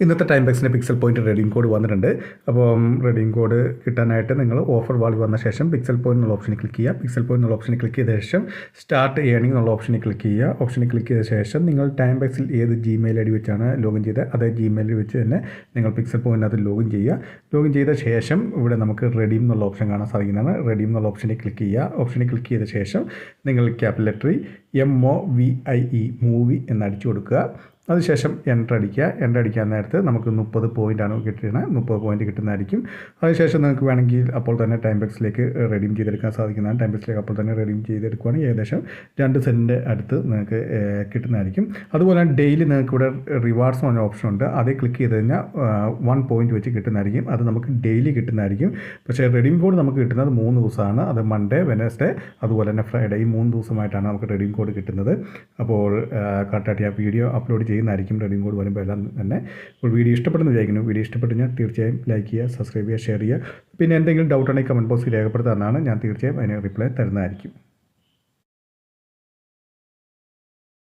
ഇന്നത്തെ ടൈം ബക്സിൻ്റെ pixel point redeem code വന്നിട്ടുണ്ട്. അപ്പം റെഡീം കോഡ് കിട്ടാനായിട്ട് നിങ്ങൾ ഓഫർ വാൾ വന്ന ശേഷം പിക്സൽ പോയിൻ്റ് എന്നുള്ള ഓപ്ഷനിൽ ക്ലിക്ക് ചെയ്യുക. പിക്സൽ പോയിൻ്റ് എന്നുള്ള ഓപ്ഷനിൽ ക്ലിക്ക് ചെയ്ത ശേഷം സ്റ്റാർട്ട് ഏണിംഗ് എന്നുള്ള ഓപ്ഷനിൽ ക്ലിക്ക് ചെയ്യുക. ഓപ്ഷനിൽ ക്ലിക്ക് ചെയ്ത ശേഷം നിങ്ങൾ ടൈം ബക്സിൽ ഏത് ജിമെയിൽ ഐ ഡി വെച്ചാണ് ലോഗിൻ ചെയ്തത് അതേ ജിമെയിൽ വെച്ച് തന്നെ നിങ്ങൾ പിക്സൽ പോയിൻ്റിനകത്ത് ലോഗിൻ ചെയ്യുക. ലോഗിൻ ചെയ്ത ശേഷം ഇവിടെ നമുക്ക് റെഡീം എന്നുള്ള ഓപ്ഷൻ കാണാൻ സാധിക്കുന്നതാണ്. റെഡീം എന്നുള്ള ഓപ്ഷനിൽ ക്ലിക്ക് ചെയ്യുക. ഓപ്ഷനിൽ ക്ലിക്ക് ചെയ്ത ശേഷം നിങ്ങൾ ക്യാപിറ്റൽ ലെറ്റർ MOVIE മൂവി എന്നടിച്ചു കൊടുക്കുക. അതിനുശേഷം എൻ്റർ അടിക്കാൻ നേരത്ത് നമുക്ക് 30 പോയിൻ്റാണ് കിട്ടുന്നത്. 30 പോയിൻ്റ് കിട്ടുന്നതായിരിക്കും. അതിനുശേഷം നിങ്ങൾക്ക് വേണമെങ്കിൽ അപ്പോൾ തന്നെ ടൈം ബക്സിലേക്ക് റെഡീം ചെയ്തെടുക്കാൻ സാധിക്കുന്നതാണ്. ടൈം ബക്സിലേക്ക് അപ്പോൾ തന്നെ റെഡീം ചെയ്തെടുക്കുകയാണെങ്കിൽ ഏകദേശം 2 സെൻറ്റിൻ്റെ അടുത്ത് നിങ്ങൾക്ക് കിട്ടുന്നതായിരിക്കും. അതുപോലെ തന്നെ ഡെയിലി നിങ്ങൾക്ക് ഇവിടെ റിവാർഡ്സ് പറഞ്ഞ ഓപ്ഷൻ ഉണ്ട്. അതേ ക്ലിക്ക് ചെയ്ത് കഴിഞ്ഞാൽ 1 പോയിൻ്റ് വെച്ച് കിട്ടുന്നതായിരിക്കും. അത് നമുക്ക് ഡെയിലി കിട്ടുന്നതായിരിക്കും. പക്ഷേ റെഡീം കോഡ് നമുക്ക് കിട്ടുന്നത് 3 ദിവസമാണ്. അത് മൺഡേ, വെനസ്ഡേ, അതുപോലെ തന്നെ ഫ്രൈഡേ, ഈ 3 ദിവസമായിട്ടാണ് നമുക്ക് റെഡീം കോഡ് കിട്ടുന്നത്. അപ്പോൾ കറക്റ്റായിട്ട് ആ വീഡിയോ അപ്ലോഡ് ചെയ്യുന്നതായിരിക്കും റെഡീം കോഡ് വരുമ്പോൾ എല്ലാം തന്നെ. അപ്പോൾ വീഡിയോ ഇഷ്ടപ്പെടുന്ന വിചാരിക്കുന്നു. വീഡിയോ ഇഷ്ടപ്പെട്ടു കഴിഞ്ഞാൽ തീർച്ചയായും ലൈക്ക് ചെയ്യുക, സബ്സ്ക്രൈബ് ചെയ്യുക, ഷെയർ ചെയ്യുക. പിന്നെ എന്തെങ്കിലും ഡൗട്ട് ഉണ്ടെങ്കിൽ കമൻറ്റ് ബോക്സിൽ രേഖപ്പെടുത്താമെന്നാണ്. ഞാൻ തീർച്ചയായും അതിന് റിപ്ലൈ തരുന്നതായിരിക്കും.